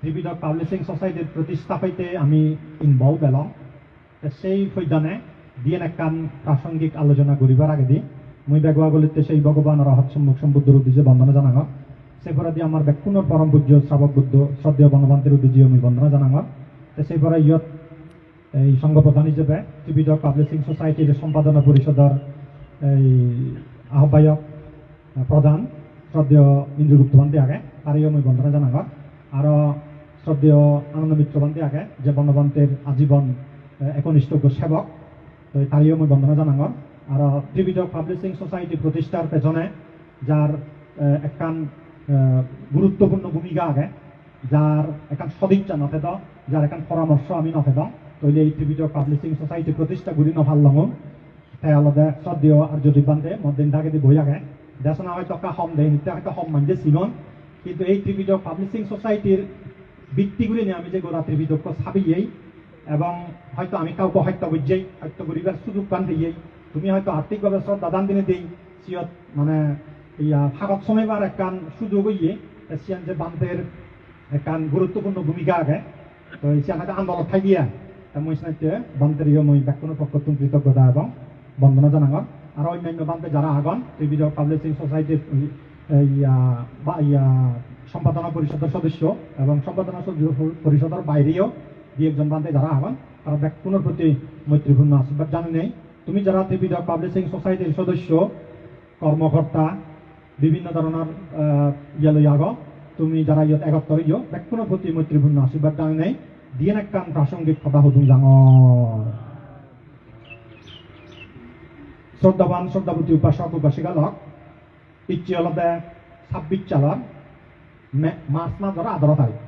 ত্রিবিধক publishing সোসাইটির প্রতিষ্ঠাপইতে আমি involve এলাম সেই ফৈদানে দিয়ে একখান প্রাসঙ্গিক আলোচনা করিবার আগে দি মুই বেগুয়াগলিতে সেই ভগবান রহত সম্মুখ সম্বুদ্ধর উদ্দেশ্যে বন্দনা জানাঙ সেপরে দিয়ে আমার ব্যাকুণর পরম পূজ্য শ্রাবক বুদ্ধ শ্রদ্ধেয় বনবন্তের উদ্দেশ্যে আমি বন্দনা জানাঙ সেপরে ইয়ত এই সংঘ প্রধান হিসেবে ত্রিবিধক পাবলিশিং সোসাইটির সম্পাদনা পরিষদের এই আহ্বায়ক প্রধান শ্রদ্ধেয় ইন্দ্রগুপ্ত বান্তি আগে তারই আমি বন্দনা জানাঙ আর শ্রদ্ধেয় আনন্দ মিত্র বান্তি আগে যে বনবন্তের আজীবন একনিষ্ঠ সেবক তো তারই আমি বন্দনা জানাঙ আর ত্রিবিধক পাবলিশিং সোসাইটি প্রতিষ্ঠার পেছনে যার একখান গুরুত্বপূর্ণ ভূমিকা আগে যার এখান সদিচ্ছা নথেদ যার এখান পরামর্শ আমি নথেদ তৈলে এই ত্রিবিধক পাবলিশিং সোসাইটি প্রতিষ্ঠা করি নফাল্লাম তাই আলাদা শ্রদ্ধেয় আর যদি বান্ধে মদিন থাকে বই আগে দেশনা হয়তো একটা হম দেয় নিতে হয়তো হম মানছে সিনন কিন্তু এই ত্রিবিধক পাবলিশিং সোসাইটির ভিত্তিগুলি নিয়ে আমি যে গোড়া ত্রিবিধক ছাবিয়েই এবং হয়তো আমি কাউকে হত্যা বুঝেই হত্যা করিবার সুযোগ পান দিয়েই তুমি হয়তো আর্থিকভাবে শ্রদ্ধা দান দিনে দিই সিয়ত মানে ইয়া ফাগত সময়বার একখান সুযোগ হইয়ে সিয়ান যে বান্ধের একখান গুরুত্বপূর্ণ ভূমিকা আগে তো সিয়ান হয়তো আন্দোলন থাই দিয়া মই সিনাইতে বান্ধের মই ব্যাকুণের পক্ষ কৃতজ্ঞতা এবং বন্দনা জানাঙ আর অন্যান্য বান্ধে যারা আগন ত্রিবিধক পাবলিশিং সোসাইটির সম্পাদনা পরিষদের সদস্য এবং সম্পাদনা পরিষদের বাইরেও দুই একজন বান্ধে যারা আগন তারা ব্যাকুণের প্রতি মৈত্রীপূর্ণ আশীর্বাদ জানি নেই তুমি যারা ত্রিবিধক পাবলিশিং সোসাইটির সদস্য কর্মকর্তা বিভিন্ন ধরনের লই আগ তুমি যারা ইয়ত একত্র ইয় ব্যাকুণের প্রতি মৈত্রীপূর্ণ আশীর্বাদ জানি নেই দিয়ে একখান প্রাসঙ্গিক কথা হতুন জাঙ শ্রদ্ধাবান শ্রদ্ধাবতী উপাসক উপাসিকালক ইচ্ছে হলতে 26 সালের মার্চ মাসের 18 তারিখ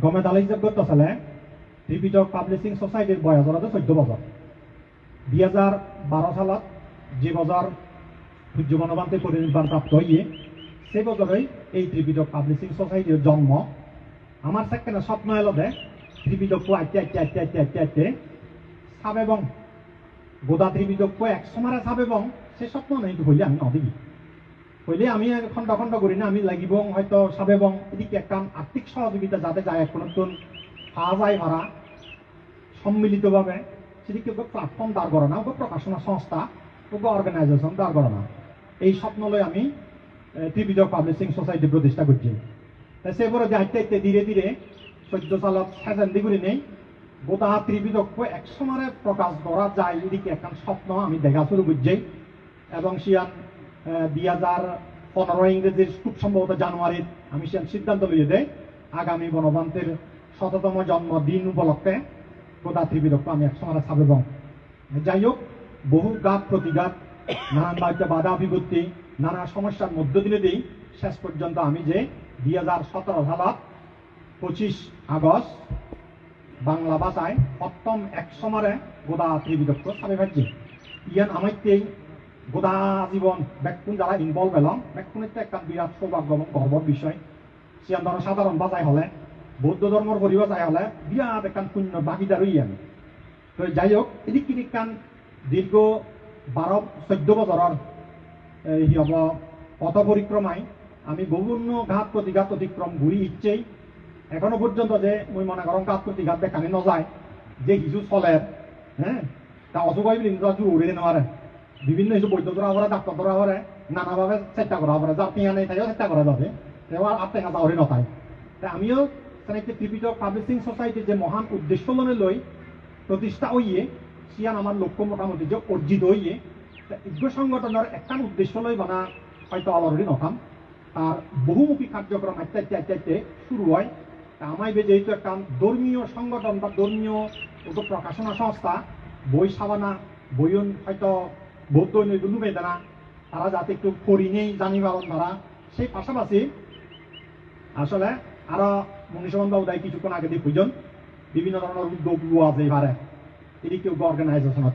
গমে দালাই গত সালে ত্রিবিধক পাবলিশিং সোসাইটির বয়স হল 14 বছর 2012 সালত যে বছর সূর্য বনবান্তে পরিনির্বাণ প্রাপ্ত হইয়ে সে বছরেই এই ত্রিবিধক পাবলিশিং সোসাইটির জন্ম আমার সেখানে স্বপ্ন এলো দে ত্রিবিধক আইতে সাব এবং গোদা ত্রিবিধক এক সমারে সাব এবং সে স্বপ্ন নেই তো হইলে আমি নদিকি হইলে আমি খণ্ড খণ্ড করি না আমি লাগিব হয়তো সাব এবং এদিকে একটা আর্থিক সহযোগিতা যাতে যায় এক নতুন পাওয়া যায় ভাড়া সম্মিলিতভাবে সেদিকে প্ল্যাটফর্ম দাঁড় করা না ওকে প্রকাশনা সংস্থা ওকে অর্গানাইজেশন দাঁড় করা না এই স্বপ্ন লই আমি ত্রিবিধক পাবলিশিং সোসাইটি প্রতিষ্ঠা করছি তাই সেপরে যে আইতে ধীরে ধীরে 14 সালত সেজেন্দি করে নেই গোটা ত্রিবিধক এক সমারে প্রকাশ করা যায় এদিকে একটা স্বপ্ন আমি দেখা শুরু করছি এবং সিয়ান 2015 ইংরেজির খুব সম্ভবত জানুয়ারির আমি সিয়ান সিদ্ধান্ত লিয়ে দেয় আগামী গণতন্ত্রের 100তম জন্মদিন উপলক্ষে গোটা ত্রিবিধক আমি এক সমারে ছাব এবং যাই হোক বহু ঘাত প্রতিঘাত নানান বাধা বিপত্তি নানা সমস্যার মধ্য দিলে দিই শেষ পর্যন্ত আমি যে 2017 সালত 25 আগস্ট বাংলা ভাষায় প্রথম এক সমারে গোদা ত্রিবিধক ছাবে ভাবছি ইয়ান আমাইতেই গোদা জীবন ব্যাকুণ যারা ইনভলভ এলাম ব্যাকুণের একটা বিরাট সৌভাগ্য এবং গর্বর বিষয় সিয়ান ধরনের সাধারণ ভাষায় হলে বৌদ্ধ ধর্মের পরিভাষায় হলে বিরাট একটা পুণ্য ভাগিদার হই আমি তো যাই হোক এদিক কিনিকান দীর্ঘ 12-14 বছরের এই হব পথ পরিক্রমায় আমি বিভিন্ন ঘাত প্রতিঘাত অতিক্রম ঘুরি ইচ্ছেই এখনো পর্যন্ত যে মই মনে করম ঘাত প্রতিঘাত দেখানি নযায় যে কিছু চলে হ্যাঁ তা অসুখ হয় বলি উড়ে নেওয়ারে বিভিন্ন কিছু বৈদ্য ধরা পরে ডাক্তার ধরা পরে নানাভাবে চেষ্টা করা পরে যার টিয়া নেই তাইও চেষ্টা করা যাবে এবার আর টেঙা যাওয়ারই নতায় তাই আমিও ত্রিবিধক পাবলিশিং সোসাইটির যে মহান উদ্দেশ্য মনে লই প্রতিষ্ঠা হইয়ে সিয়ান আমার লক্ষ্য মোটামুটি যে অর্জিত হইয়ে ইজ্ঞ সংগঠনের একটা উদ্দেশ্য লই বানা হয়তো অলরেডি নথাম তার বহুমুখী কার্যক্রম আইতে শুরু হয় তা আমায় যেহেতু একটা ধর্মীয় সংগঠন বা ধর্মীয় প্রকাশনা সংস্থা বই সাবানা বইন হয়তো বৌদ্ধ নিবেদনা তারা যাতে একটু করি নেই জানি পারেন তারা সেই পাশাপাশি আসলে আরো মনীষমন বাবু দায় কিছুক্ষণ আগে দিয়ে খুঁজন বিভিন্ন ধরনের উদ্যোগ আছে এবারে এদিকে অর্গানাইজেশন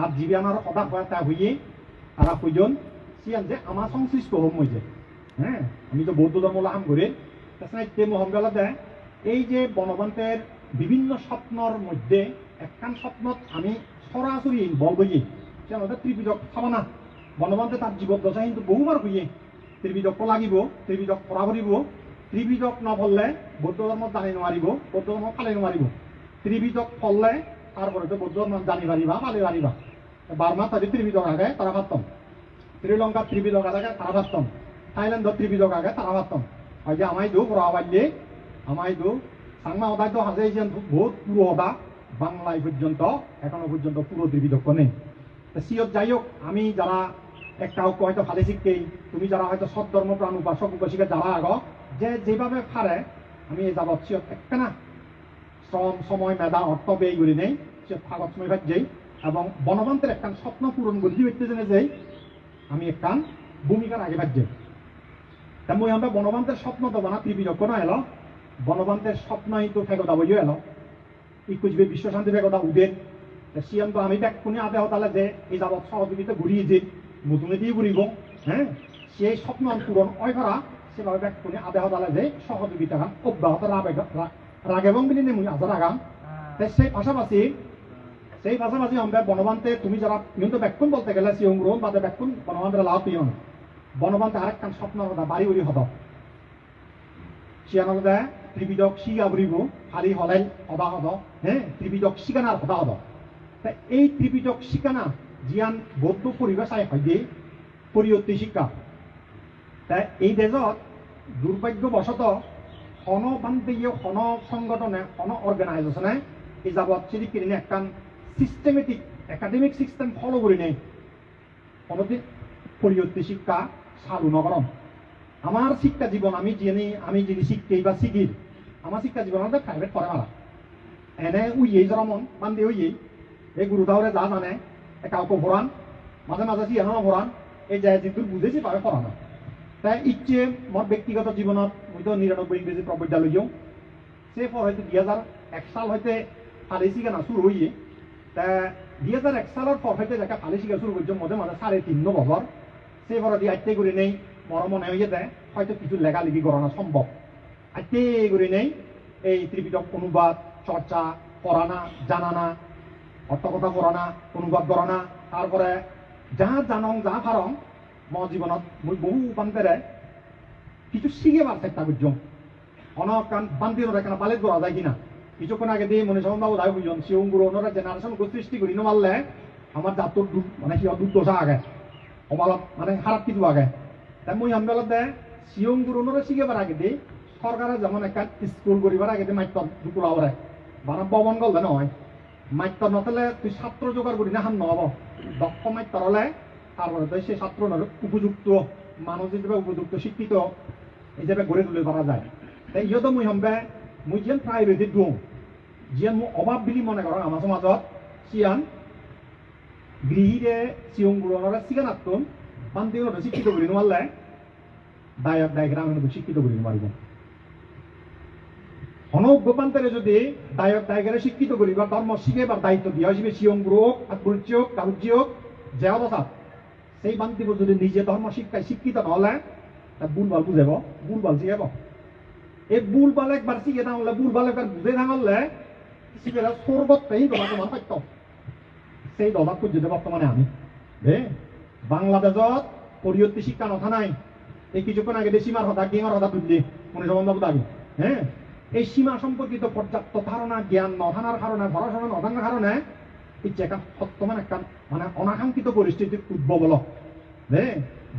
আর জীবী আমার হঠাৎ তা হইয়ে তারা খুঁজন সিয়ান যে আমার সংশ্লিষ্ট হম হয়েছে হ্যাঁ আমি তো বৌদ্ধ ধর্ম লাভ করি মহমবেলা দেয় এই যে বনবন্তের বিভিন্ন স্বপ্নর মধ্যে একখান স্বপ্নত আমি সরাসরি ইনভলভ হইয়ে সে ত্রিবিধক খাব না বনবন্তে তার জীবদ্দশা কিন্তু বহুবার হইয়ে ত্রিবিধক লাগিব ত্রিবিধক পড়া ভরিব ত্রিবিধক নফললে বৌদ্ধ ধর্ম জানি নোৱাৰিব, বৌদ্ধ ধর্ম ফালি নোৱাৰিব। ত্রিবিধক ফললে তারপরে তো বৌদ্ধ ধর্ম জানি পারিবা ফালি পারিবা। বার্মা তাদের ত্রিবিধক আগে তারা ভাবতাম, শ্রীলঙ্কা ত্রিবিধক আগে তারা ভাবতাম, থাইল্যান্ডের ত্রিবিধক আগে তারা ভাবতাম। হয় যে আমায় দু পড়া পাইলে আমায় দু সাংমা হদায় তো হাজে বহুত পুরো হদা বাংলায় পর্যন্ত এখনো পর্যন্ত পুরো ত্রিবিধক নেই। সিয়ত যাই হোক, আমি যারা একটা হয়তো ভালো শিখতেই, তুমি যারা হয়তো সৎধর্ম প্রাণ উপাসক উপাসিকা যারা আগ যে যেভাবে পারে আমি এই যাবৎ সিয়ত একখানা শ্রম সময় মেধা অর্থ ব্যয় করি নেই, সে ফাগত সময় ভাজ্যেই এবং বনবান্তের একখান স্বপ্ন পূরণ করি হইতে জেনে যাই আমি একখান ভূমিকার আগে ভাজ্যে। তা মই আমরা বনবান্তের স্বপ্ন দেবো না ত্রিবিধক না এলো, বনবান্তের স্বপ্ন কিন্তু ফেগদা বইও এলো, ইকুজবে বিশ্ব শান্তি ফেগদা উদের সিয়াম তো আমি দেখ কোনে আদে হতালে যে এই যাবৎ সহযোগিতা ঘুরিয়ে যে নতুনে দিয়ে ঘুরিব, হ্যাঁ সেই স্বপ্ন পূরণ হয় করা সেভাবে দেখ কোনে আদে হতালে যে সহযোগিতা অব্যাহত রাগেবং বিনি মুই আজার আগাম। সেই পাশাপাশি আমরা বনবান্তে তুমি যারা কিন্তু ব্যাকুণ বলতে গেলে সিয়ং গ্রহণ বাদে ব্যাকুণ বনবান্তের লাভ পিও না, বনবান্তে আরেকখান স্বপ্ন কথা বাড়ি উড়ি হদ সিয়ানদে ত্রিবিধক সিগা বুড়িব হারি হলাই হদা হদ, হ্যাঁ ত্রিবিধক সিগানার হদা হদ। তা এই ত্রিবিধক শিকানা জিয়ান বৌদ্ধ পরিবেশ আয় হয় যে পরিয়ত্তি শিক্ষা। তাই এই দেশত দুর্ভাগ্যবশত হন বান্তীয় হন সংগঠনে হন অর্গানাইজেশনে এই যাবৎ চিঠি কিনে একখান সিস্টেমেটিক একাডেমিক সিস্টেম ফলো করি নেই, কোনোদিন পরিয়ত্তি শিক্ষা চালু নকরম। আমার শিক্ষা জীবন আমি যিনি শিখতেই বা শিখির আমার শিক্ষা জীবন প্রাইভেট করে মারা এনে উইয়েই জরমন বান্ধি উইয়েই এই গুরুদাওরে যা জানে কাউকে ভরান মাঝে মাঝে সিয়ানো ভরান এই যায় যিটো বুঝেছি পাবে পড়ানো। তাই ইচ্ছে মোর ব্যক্তিগত জীবনত মই তো 99 ইংরেজি প্রবজ্ঞা লইও সে পর হয়তো 2001 সাল হইতে ফালি শিখানা শুরু হইয়ে। তা 2001 সালের পর হইতে যাকে ফালি শিখা শুরু করছো মধ্যে মাঝে 3.5 বছর সে পর দিয়ে আইতে করে নেই মর মনে হয়ে যায় হয়তো কিছু লেখালেখি করানো সম্ভব। আইতে করে নেই এই ত্রিপিটক অনুবাদ চর্চা করানা জানানা অর্থ কথা পড়ানা অনুবাদ করানা তারপরে যা জানং যা ফারং ম জীবনত মই বহু বান্তেরে কিছু শিখে বার চেষ্টা করছো অনকান বান্তির এখানে পালিত করা যায় কিনা। কিছুক্ষণ আগে দিয়ে মনে সন্ধ্যা দায় বুঝন সিয়ং গুরু ওনারা জেনারেশন সৃষ্টি করি নমারলে আমার জাতর মানে সিও দুর্দশা আগে অমালত মানে খারাপ কিছু আগে। তাই মই আমবেলত দেয় সিয়ং গুরু ওনারা শিখেবার আগে দিয়ে সরকারের যেমন একটা স্কুল করিবার আগে দিয়ে মাইত দুকুলা ওরে মানে পবন গলবে নহয় মাইত নথলে তুই ছাত্র জোগাড় করি না হান নহব দক্ষ মাইত হলে তারপরে তো সেই ছাত্র উপযুক্ত মানুষ হিসেবে উপযুক্ত শিক্ষিত হিসেবে গড়ে তুলে করা যায়। তাই ইহতো মই সম্বে মই যেন প্রাইভেটে দিওঁ যেন মোৰ অভাৱ বুলি মনে কৰক আমাৰ সমাজত সিয়ান গৃহীৰে চিয়ং গুৰণৰে চিগানাতোন বান্তিহঁতে শিক্ষিত কৰি নোৱাৰিলে দায়ক দায়গ্ৰামীণকে শিক্ষিত কৰি নোৱাৰিব। অনগ্যপান্তেৰে যদি দায়ক দায়গারে শিক্ষিত করিবা ধর্ম শিখেবার দায়িত্ব দিয়া হিসেবে সিয়ং গুরুক আকুর্যক কারুজ্যক যে অবস্থা সেই বান্তিব যদি নিজে ধর্ম শিক্ষায় শিক্ষিত নহলে তা ভুলভাল বুঝাব ভুলভাল শিখাব। এই ভুলভাল একবার শিখে থাকলে ভুলভাল একবার বুঝে থাকলে শিখে সর্বত্রই তোমার তোমার পাইত সেই দলাত পর্যন্ত বর্তমানে আমি বাংলাদেশত পরিয়ত্তি শিক্ষা নথা নাই। এই কিছুক্ষণ আগে সীমার হতা গেঙর হতা তুললি মনে সম্বন্ধ দাবি হ্যাঁ এই সীমা সম্পর্কিত পর্যাপ্ত ধারণা জ্ঞান নথানার কারণে পড়াশোনা নথানার কারণে ইচ্ছে একটা বর্তমান একটা মানে অনাকাঙ্ক্ষিত পরিস্থিতির উদ্ভব হল।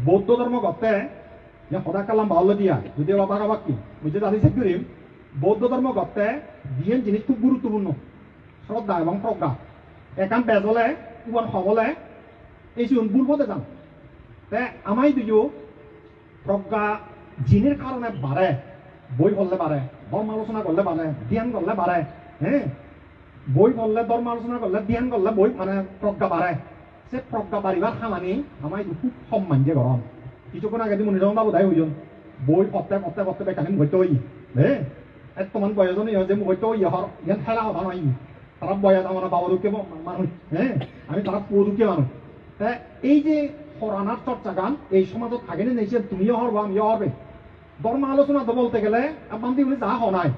বৌদ্ধ ধর্ম গতে সদা কালাম ভালো দিয়া যদি অবাক কি বুঝতে দাদি চেক করিম বৌদ্ধ ধর্ম গতে দিয়ে জিনিস খুব গুরুত্বপূর্ণ শ্রদ্ধা এবং প্রজ্ঞা একান বেজলে উবান হবলে এই ভুলপথে যান। আমাই দুজো প্রজ্ঞা জিনের কারণে বাড়ে বই পড়লে বাড়ে ধর্ম আলোচনা করলে বাড়ে ধ্যান করলে বাড়ে হ্যাঁ বই পড়লে ধর্ম আলোচনা করলে ধ্যান করলে বই মানে প্রজ্ঞা বাড়ে। সে প্রজ্ঞা বাড়িবার খামানি আমায় খুব সম্মান যে গরম কিছুক্ষণ আগে মনে যখন বাবু দায় হইজন বই পড়তে পড়তে পড়তে বেকানি হইতে হই হ্যাঁ তোমার বয়সনে যে হইতে হই ইয়ান খেলা হতা নয় তারা বয়স আমার বাবা দুঃখে মানুষ হ্যাঁ আমি তারা পুয়ো দুঃখে মানুষ। এই যে হরানার চর্চা গান এই সমাজত থাকে নেই তুমিও হরবা আমিও হরবে ধর্ম আলোচনা তো বলতে গেলে বান্তি বলে যা হয়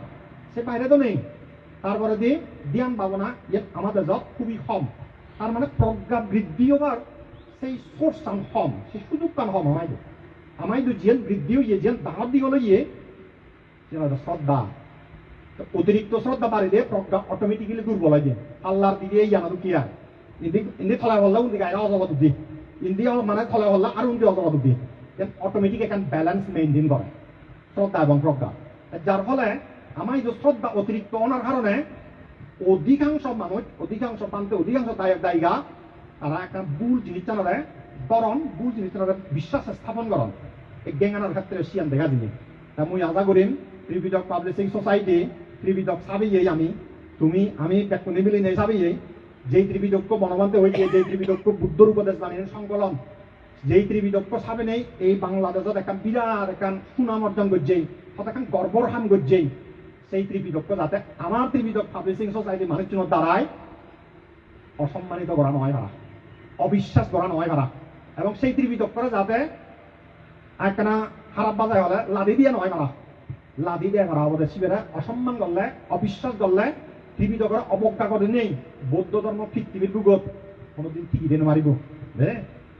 সে বাইরে তো নেই। তারপরে দিয়ে ধ্যান ভাবনা আমাদের যত খুবই কম তার মানে প্রজ্ঞা বৃদ্ধি হবার সেই সোর্স কান কম সেই সুযোগ কান কম আমায় জিয়ান বৃদ্ধি হইয়ে জিয়ান দাঁড় দিয়ে হলে ইয়ে শ্রদ্ধা অতিরিক্ত শ্রদ্ধা বাড়ি দিয়ে প্রজ্ঞা অটোমেটিক্যালি দুর্বল হয়ে যায় আল্লাহর দিকে এই জানা কি আর ইন্দি থলা হল্লা উন্দি গায়ে অজগত দি ইন্দি মানে থলা হল্লা আর উন্দি অজগত দি অটোমেটিক এখান ব্যালেন্স মেনটেন করে শ্রদ্ধা এবং প্রজ্ঞা যার ফলে আমার এই যে শ্রদ্ধা অতিরিক্ত অনার কারণে অধিকাংশ মানুষ অধিকাংশ প্রান্তে অধিকাংশ দায়িকা তারা একটা ভুল জিনিস জানারে করণ ভুল জিনিস জানারে বিশ্বাস স্থাপন করণ এই গেঙ্গানোর ক্ষেত্রে সিয়ান দেখা দিয়ে তা মুই আশা করিম ত্রিবিধক পাবলিশিং সোসাইটি ত্রিবিধক চাবিয়েই আমি পেটকুনি মিলি নেই চাবিয়েই যেই ত্রিবিধক্য বনবান্তে হয়েছে যেই ত্রিবিধক্য বুদ্ধর উপদেশ বানিয়ে সংকলন যেই ত্রিবিধক্য চাবে নেই এই বাংলাদেশত এখন বিরাট এখন সুনাম অর্জন করছেই এখন গর্বর হাম করছেই সেই ত্রিবিধক্য যাতে আমার ত্রিবিধক পাবলিশিং সোসাইটি মানুষজনের দ্বারাই অসম্মানিত করা নয় ভাড়া অবিশ্বাস করা নয় ভাড়া এবং সেই ত্রিবিধক্যরা যাতে একখানা খারাপ বাজায় হলে লাদি দিয়ে নয় ভাড়া লাদি দিয়ে ভাড়া আমাদের শিবেরা অসম্মান করলে অবিশ্বাস করলে ত্রিবিধকরা অবজ্ঞা করে নেই বৌদ্ধ ধর্ম পৃথিবীর মুগত কোনোদিন ঠিকই দিন মারিব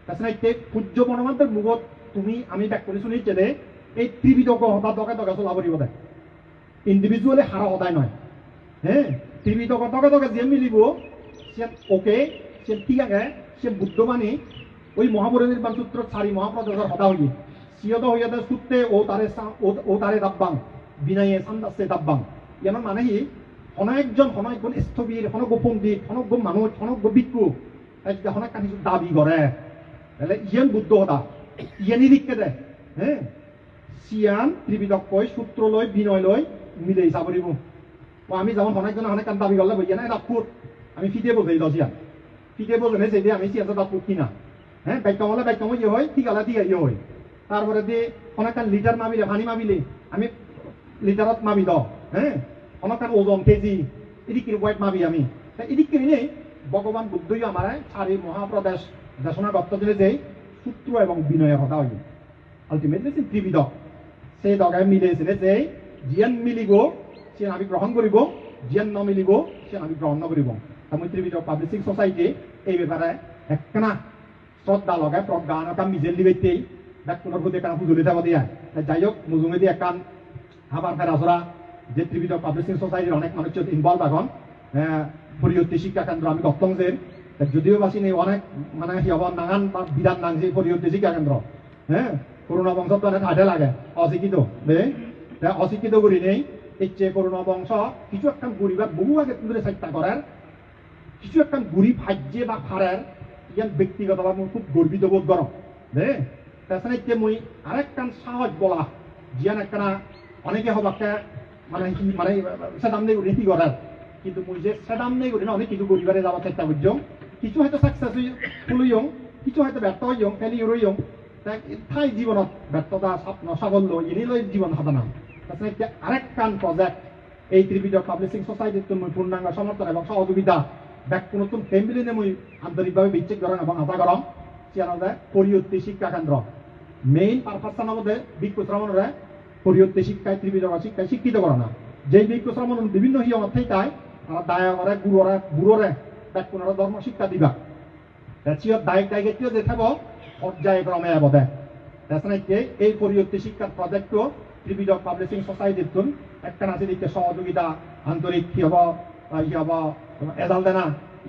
তাছাড়া পূজ্য বনমান্তের মুগত তুমি আমি ব্যাক করে শুনেছি যে এই ত্রিবিধক হঠাৎ দকে দকে চলা পড়িব দেয় ইন্ডিভিজুয়ালি হারা সদায় নয় ত্রিবিধক দকে দকে যে মিলিব সে ওকে সে ঠিক আছে সে বুদ্ধবাণী ওই মহাপরিনির্বাণ সূত্র চারি মহাপ্রদেশের হতা হইয়ে সিয়ত হইয়াতে সূত্রে ও তারে দাব্বাং বিনায়ে সান্দাসে দাব্বাং ইয়ানোর মানে কি অনেকজন স্থবির অনেক পণ্ডিত অনেক মানুষ অনেক ভিক্ষু অনেক কিছু দাবি করে তাহলে ইয়ান বুদ্ধ হতা ইয়ানি লিখকে দেয় সিয়ান ত্রিবিধক্কই সূত্র লই বিনয় লই মিলে চাবরিব আমি যেমন অনেকজন অনেক দাবি করলে বইয়া না রাজপুত আমি ফিটে বোঝাই দশিয়ান ফিটে বোঝে নেই যে আমি সিয়ান রাজপুত কিনা ব্যাখ্যা হলে ব্যাখ্যা ইয়ে হয় ঠিক আলা ঠিক ইয়ে হয় তারপরে দিয়ে অনেকখান লিটার মাবিলে পানি মাবিলে আমি লিটারত মাবি দ অনেকখান ওজন কেজি এদিক ওয়াইট মাবি আমি এদিক নেই ভগবান বুদ্ধই আমার চারি মহাপ্রদেশ দেশনা দত্ত দিলে যে সূত্র এবং বিনয়ের কথা হয় আলটিমেটলি ত্রিবিধক সেই দগায় মিলেছিল যে জিয়ান মিলিব সে আমি গ্রহণ করিব জিয়ান নমিলিব সে আমি গ্রহণ নকরিব আমি ত্রিবিধক পাবলিশিং সোসাইটি এই ব্যাপারে একখানা শ্রদ্ধা লগায় প্রজ্ঞা কাম মিজেল দিবেতেই ব্যাকুণের প্রতি একটা হুজুরি থাকা দিয়া যাই হোক মুজুমে দিয়ে একান আবার ফেরাসরা যে ত্রিবিধক পাবলিশিং সোসাইটির অনেক মানুষ ইনভলভ এখন পরিবর্তী শিক্ষা কেন্দ্র আমি গপ্তং যে যদিও বাসি নেই অনেক মানে কি হব নানান বা বিধান নাং যে পরিবর্তী শিক্ষা কেন্দ্র করোনা বংশ তো অনেক হাটে লাগে অশিক্ষিত অশিক্ষিত করি নেই ইচ্ছে করোনা বংশ কিছু একটা গরিবার বহু আগে তুলে চেষ্টা করার কিছু একটা গরিব ভাজ্যে বা ফাড়ার ইয়ান ব্যক্তিগতভাবে খুব গর্বিত বোধ করম তাছাড়া ইচ্ছে মই আরেকখান সাহস বলা জিয়ান একখানা অনেকে হবাকে মানে মানে সেদাম নেই করি কি করার কিন্তু মই যে সেদাম নেই করি না অনেক কিছু গরিবারে যাওয়ার চেষ্টা করছম কিছু হয়তো সাকসেসফুল হইম কিছু হয়তো ব্যর্থ হইম ফেলিওর হইম ঠাই জীবনত ব্যর্থতা স্বপ্ন সাফল্য এনিলৈ জীবন সাধনা তাছাড়া এতিয়া আরেকখান প্রজেক্ট এই ত্রিবিধক পাবলিশিং সোসাইটির মই পূর্ণাঙ্গ সমর্থন এবং সহযোগিতা কোনো নতুন ফ্যামিলি নিয়ে মই আন্তরিকভাবে বিচ্ছেদ করেন এবং আশা করম সিয়ানতে পরিবর্তী শিক্ষা কেন্দ্র মেইন পারপাসটার মধ্যে ভিক্ষু শ্রমণরে পরিবর্তী শিক্ষায় ত্রিবিধক শিক্ষায় শিক্ষিত করে না যেই ভিক্ষু শ্রমণ বিভিন্ন হিয়মত থেকায় তারা দায় করে গুরুরে ব্যাকুণের ধর্ম শিক্ষা দিবা সিয়ত দায়িত্ব যে থাকব পর্যায়ক্রমে বোধে তাছাড়া এই পরিবর্তী শিক্ষার প্রজেক্টও ত্রিবিধক পাবলিশিং সোসাইটির তুন একটা আছে দিকে সহযোগিতা আন্তরিক কি হব এজাল দেনা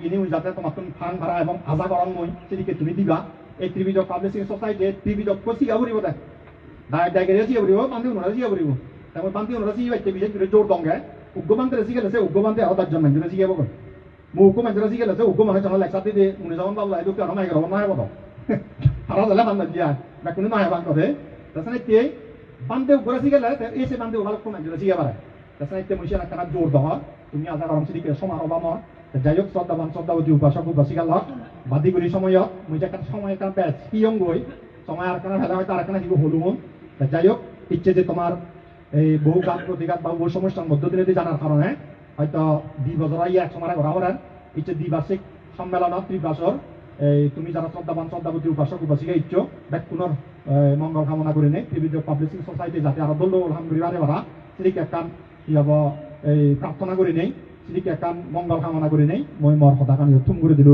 ইনি যাতে তোমার তুমি ফান ভাড়া এবং আজা গরম মই সেদিকে তুমি দিবা এই ত্রিবিধক পাবলিশিং সোসাইটি ত্রিবিধক শিখা পড়ব দেখ দায়িত্ব শিখা পড়ব বান্ধি উন্নরা শিখা পড়ব তেমন বান্ধি উন্নরা শিখে বিশেষ করে জোর দঙ্গে উগ্রবান্তে শিখেছে উগ্রবান্তে আরো 10জন মানুষ শিখাব মুখো মানুষ শিখেছে উগ্র মানুষ লেকচার দিয়ে উনি যখন পাবো এই দুঃখ আমার এগারো নয় বলো তারা দিলে বান্ধব দিয়া না কোনো নয় বান্ধবে তাছাড়া কে বান্ধে উগ্র শিখেলে এসে বান্ধে ওভালো মানুষ শিখে পারে তাছাড়া এতে মহিষা একটা জোর দহ তুমি আজা গরম সিদিকে সমারোহ আমার যাই হোক শ্রদ্ধাবান শ্রদ্ধাবতী উপাসক উপাসিকা লক বাদি করি সময়ত মই যে সময় একটা ব্যাচ কি অঙ্গই সময় আর কেন ভেদা হয়তো আর কেন দিব হলুম যাই হোক ইচ্ছে যে তোমার এই বহু গান প্রতিঘাত বা বহু সমস্যার মধ্য দিয়ে জানার কারণে হয়তো 2 বছর এক সময় ঘোরা করেন ইচ্ছে দ্বিবার্ষিক সম্মেলনত ত্রিবাসর এই তুমি যারা শ্রদ্ধাবান শ্রদ্ধাবতী উপাসক উপাসিকা ইচ্ছ ব্যাকুণর মঙ্গল কামনা করে নেই ত্রিবিধক পাবলিশিং সোসাইটি যাতে আরো দল আলহামদুলিল্লাহ বারা সেদিকে একটা কি হব এই প্রার্থনা করে নেই সেদিকে একটা মঙ্গল কামনা করে নেই মই মর কথা কানি থুম করে দিল